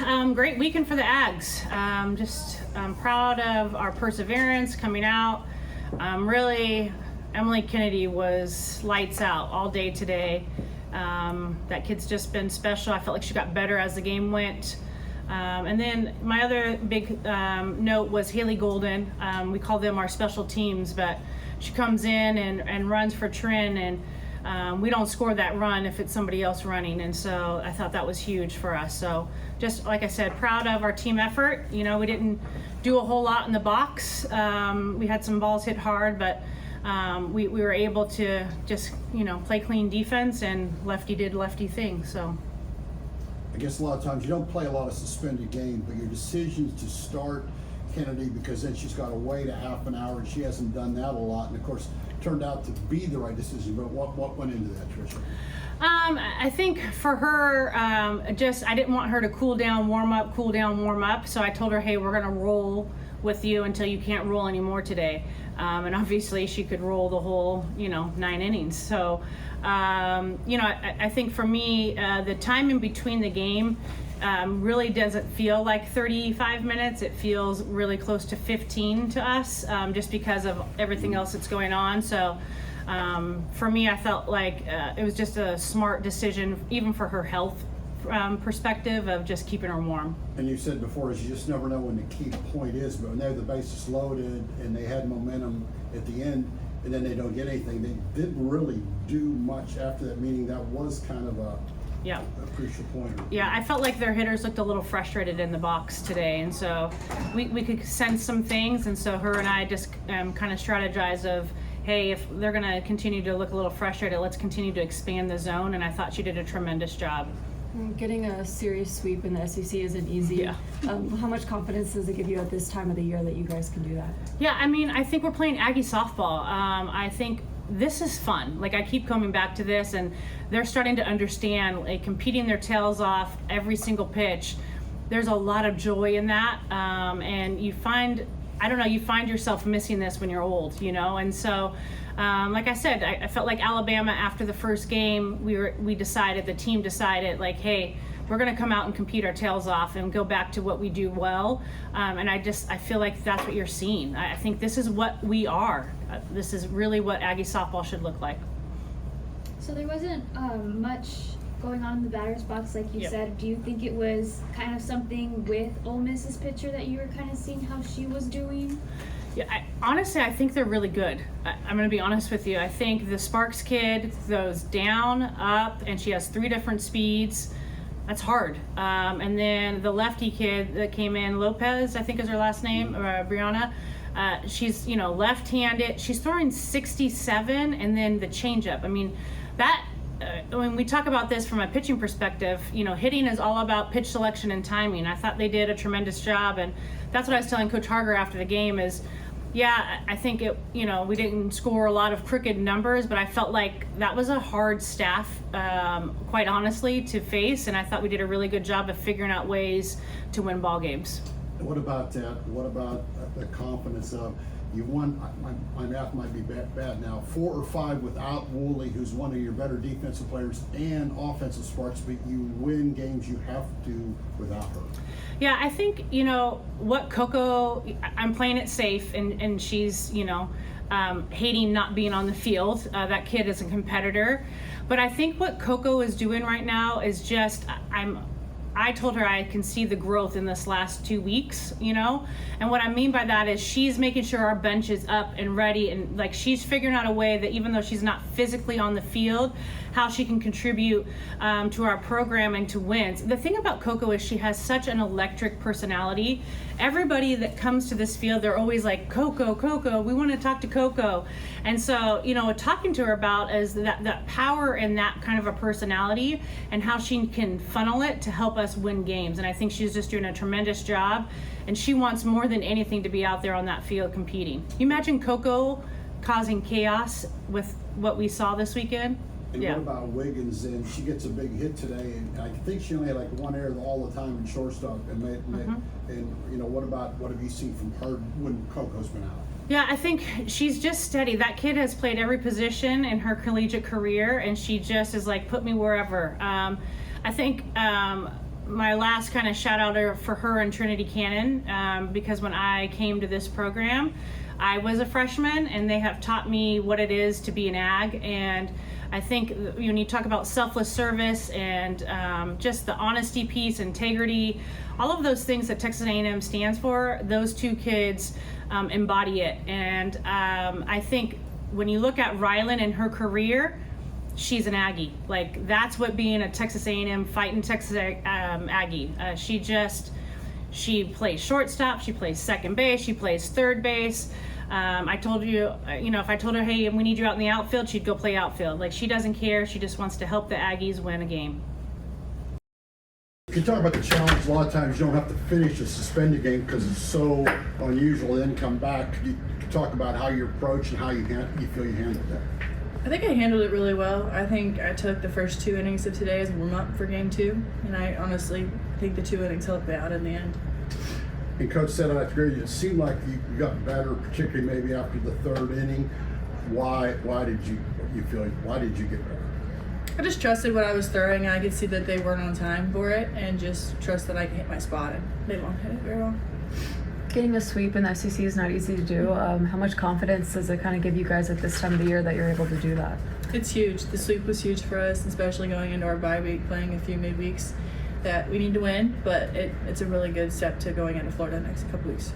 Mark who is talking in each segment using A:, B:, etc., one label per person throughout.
A: Great weekend for the Aggies. I'm proud of our perseverance coming out. Really, Emiley Kennedy was lights out all day today. That kid's just been special. I felt like she got better as the game went. And then my other big note was Haley Golden. We call them our special teams, but she comes in and runs for Trin, and we don't score that run if it's somebody else running. And so I thought that was huge for us. So just like I said, proud of our team effort. You know, we didn't do a whole lot in the box. We had some balls hit hard, but we were able to just, play clean defense, and lefty did lefty things. So
B: I guess a lot of times you don't play a lot of suspended games, but your decisions to start Kennedy, because then she's got to wait a half an hour, and she hasn't done that a lot, and of course turned out to be the right decision. But what went into that, Trisha?
A: I think for her, I didn't want her to cool down, warm up. So I told her, hey, we're going to roll with you until you can't roll anymore today. And obviously she could roll the whole, 9 innings. So, I think for me, the time in between the game really doesn't feel like 35 minutes. It feels really close to 15 to us, just because of everything else that's going on. So for me, I felt like it was just a smart decision, even for her health perspective, of just keeping her warm.
B: And you said before, is you just never know when the key point is, but when they have the bases loaded and they had momentum at the end, and then they don't get anything, they didn't really do much after that, meaning that was kind of a crucial point.
A: Yeah, I felt like their hitters looked a little frustrated in the box today, and so we could sense some things, and so her and I just kind of strategized of, hey, if they're going to continue to look a little frustrated, let's continue to expand the zone, and I thought she did a tremendous job.
C: Getting a serious sweep in the SEC isn't easy.
A: Yeah.
C: How much confidence does it give you at this time of the year that you guys can do that?
A: Yeah, I think we're playing Aggie softball. I think this is fun. Like, I keep coming back to this, and they're starting to understand, like, competing their tails off every single pitch. There's a lot of joy in that, and you find yourself missing this when you're old, and so like I said, I felt like Alabama after the first game, the team decided, like, hey, we're going to come out and compete our tails off and go back to what we do well, and I feel like that's what you're seeing. I think this is what we are. This is really what Aggie softball should look like.
D: So there wasn't much going on in the batter's box, like you said. Do you think it was kind of something with Ole Miss's pitcher that you were kind of seeing how she was doing?
A: Yeah, honestly, I think they're really good. I'm going to be honest with you. I think the Sparks kid goes down, up, and she has 3 different speeds. That's hard. And then the lefty kid that came in, Lopez, I think is her last name, or Brianna. She's, left-handed. She's throwing 67, and then the changeup. I mean, when we talk about this from a pitching perspective, hitting is all about pitch selection and timing. I thought they did a tremendous job, and that's what I was telling Coach Harger after the game is, I think we didn't score a lot of crooked numbers, but I felt like that was a hard staff, quite honestly, to face, and I thought we did a really good job of figuring out ways to win ball games.
B: What about that? What about the confidence of, you won, my math might be bad now, 4 or 5 without Woolley, who's one of your better defensive players, and offensive sparks, but you win games you have to without her.
A: Yeah, I think, what Coco, I'm playing it safe, and she's, hating not being on the field. That kid is a competitor. But I think what Coco is doing right now is just, I told her I can see the growth in this last 2 weeks, and what I mean by that is she's making sure our bench is up and ready, and like she's figuring out a way that even though she's not physically on the field, how she can contribute to our program and to wins. The thing about Coco is she has such an electric personality. Everybody that comes to this field, they're always like, Coco, we want to talk to Coco. And so, talking to her about is that power and that kind of a personality and how she can funnel it to help us win games. And I think she's just doing a tremendous job. And she wants more than anything to be out there on that field competing. You imagine Coco causing chaos with what we saw this weekend?
B: And what about Wiggins? And she gets a big hit today, and I think she only had like 1 error all the time in shortstop. And what have you seen from her when Coco's been out?
A: Yeah, I think she's just steady. That kid has played every position in her collegiate career, and she just is like, put me wherever. I think my last kind of shout out for her and Trinity Cannon, because when I came to this program, I was a freshman, and they have taught me what it is to be an Ag. And I think when you talk about selfless service and just the honesty piece, integrity, all of those things that Texas A&M stands for, those two kids embody it. And I think when you look at Rylen and her career, she's an Aggie. Like, that's what being a Texas A&M fighting Texas Aggie. She plays shortstop, she plays second base, she plays third base. I told you, if I told her, hey, we need you out in the outfield, she'd go play outfield. Like, she doesn't care. She just wants to help the Aggies win a game.
B: You talk about the challenge. A lot of times you don't have to finish a suspended game because it's so unusual, then come back. Could you talk about how you approach and how you feel you handled that?
E: I think I handled it really well. I think I took the first 2 innings of today as a warm-up for game 2, and I honestly think the 2 innings helped me out in the end.
B: And Coach said I agree. It seemed like you got better, particularly maybe after the 3rd inning. Why did you get better?
E: I just trusted what I was throwing, and I could see that they weren't on time for it, and just trust that I can hit my spot, and they won't hit it very well.
C: Getting a sweep in the SEC is not easy to do. How much confidence does it kind of give you guys at this time of the year that you're able to do that?
E: It's huge. The sweep was huge for us, especially going into our bye week, playing a few midweeks that we need to win, but it's a really good step to going into Florida next couple weeks.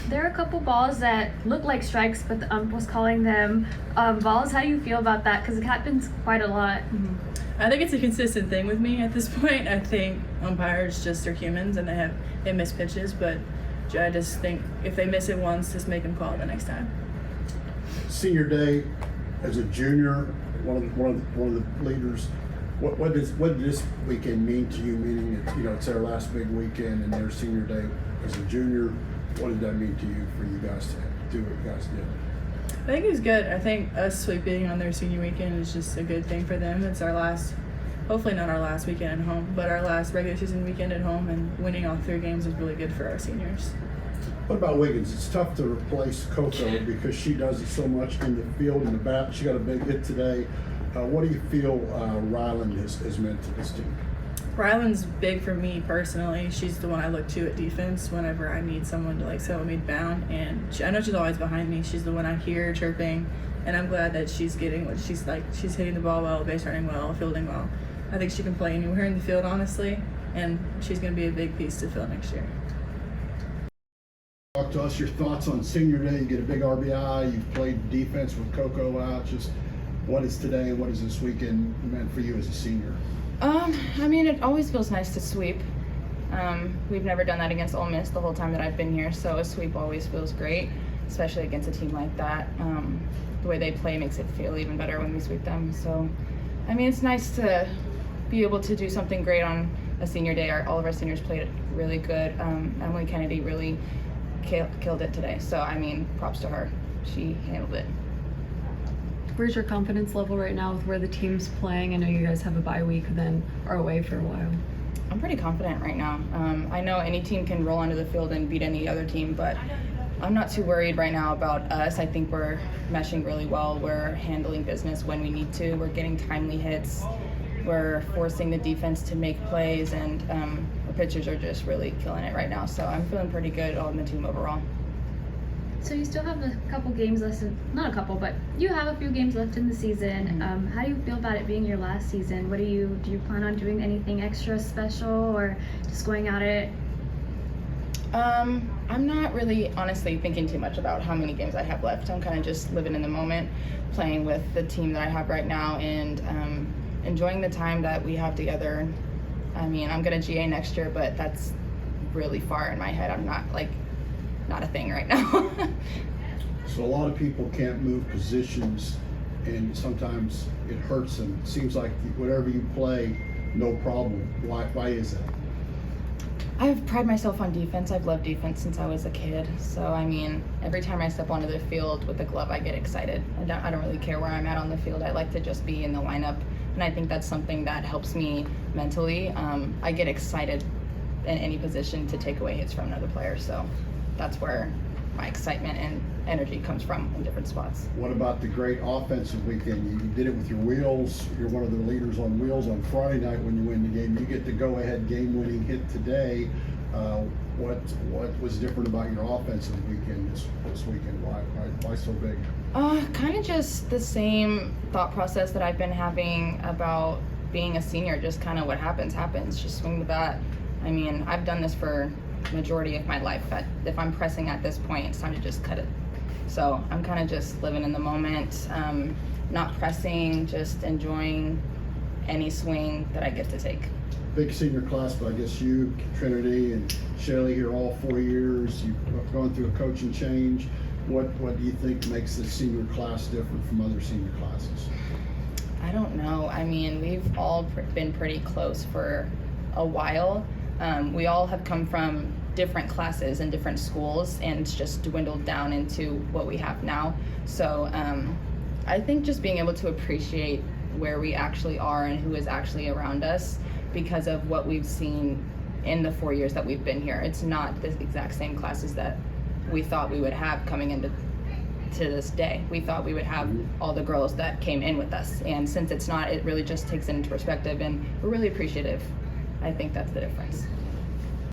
D: There are a couple balls that look like strikes, but the ump was calling them balls. How do you feel about that? Because it happens quite a lot.
E: Mm-hmm. I think it's a consistent thing with me at this point. I think umpires just are humans, and they miss pitches, but I just think if they miss it once, just make them call it the next time.
B: Senior day, as a junior, one of the leaders. What did this weekend mean to you? Meaning, it's their last big weekend and their senior day as a junior. What did that mean to you for you guys to do what you guys did?
E: I think it was good. I think us sweeping on their senior weekend is just a good thing for them. It's our last, hopefully not our last weekend at home, but our last regular season weekend at home, and winning all 3 games is really good for our seniors.
B: What about Wiggins? It's tough to replace Coco because she does it so much in the field and the bat. She got a big hit today. What do you feel Rylen has meant to this team?
E: Rylen's big for me personally. She's the one I look to at defense whenever I need someone to settle me down, and I know she's always behind me. She's the one I hear chirping, and I'm glad that she's getting what she's like. She's hitting the ball well, base running well, fielding well. I think she can play anywhere in the field, honestly, and she's going to be a big piece to fill next year.
B: Talk to us your thoughts on senior day. You get a big RBI. You've played defense with Coco out. Just what is today and what is this weekend meant for you as a senior?
F: It always feels nice to sweep. We've never done that against Ole Miss the whole time that I've been here, so a sweep always feels great, especially against a team like that. The way they play makes it feel even better when we sweep them. So, it's nice to be able to do something great on a senior day. All of our seniors played really good. Emily Kennedy really killed it today, so props to her. She handled it.
C: Where's your confidence level right now with where the team's playing? I know you guys have a bye week and then are away for a while.
F: I'm pretty confident right now. I know any team can roll onto the field and beat any other team, but I'm not too worried right now about us. I think we're meshing really well. We're handling business when we need to. We're getting timely hits. We're forcing the defense to make plays, and our pitchers are just really killing it right now. So I'm feeling pretty good on the team overall.
D: So you still have a couple games left, not a couple, but you have a few games left in the season. How do you feel about it being your last season? Do you plan on doing anything extra special or just going at it?
F: I'm not really honestly thinking too much about how many games I have left. I'm kind of just living in the moment, playing with the team that I have right now, and enjoying the time that we have together. I'm gonna GA next year, but that's really far in my head. I'm not a thing right now.
B: So a lot of people can't move positions, and sometimes it hurts them. It seems like whatever you play, no problem. Why is that?
F: I've prided myself on defense. I've loved defense since I was a kid. So every time I step onto the field with the glove, I get excited. I don't really care where I'm at on the field. I like to just be in the lineup, and I think that's something that helps me mentally. I get excited in any position to take away hits from another player. So that's where my excitement and energy comes from in different spots.
B: What about the great offensive weekend? You did it with your wheels. You're one of the leaders on wheels on Friday night when you win the game. You get the go-ahead game-winning hit today. What was different about your offensive weekend this weekend? Why so big?
F: Kind of just the same thought process that I've been having about being a senior. Just kind of what happens. Just swing the bat. I mean, I've done this for majority of my life. If I'm pressing at this point, it's time to just cut it. So I'm kind of just living in the moment, not pressing, just enjoying any swing that I get to take.
B: Big senior class, but I guess you, Trinity, and Shelly here all 4 years. You've gone through a coaching change. What do you think makes this senior class different from other senior classes?
F: I don't know. I mean, we've all been pretty close for a while. We all have come from different classes and different schools, and it's just dwindled down into what we have now. So I think just being able to appreciate where we actually are and who is actually around us because of what we've seen in the 4 years that we've been here. It's not the exact same classes that we thought we would have coming into this day. We thought we would have all the girls that came in with us, and since it's not, it really just takes it into perspective, and we're really appreciative. I think that's the difference.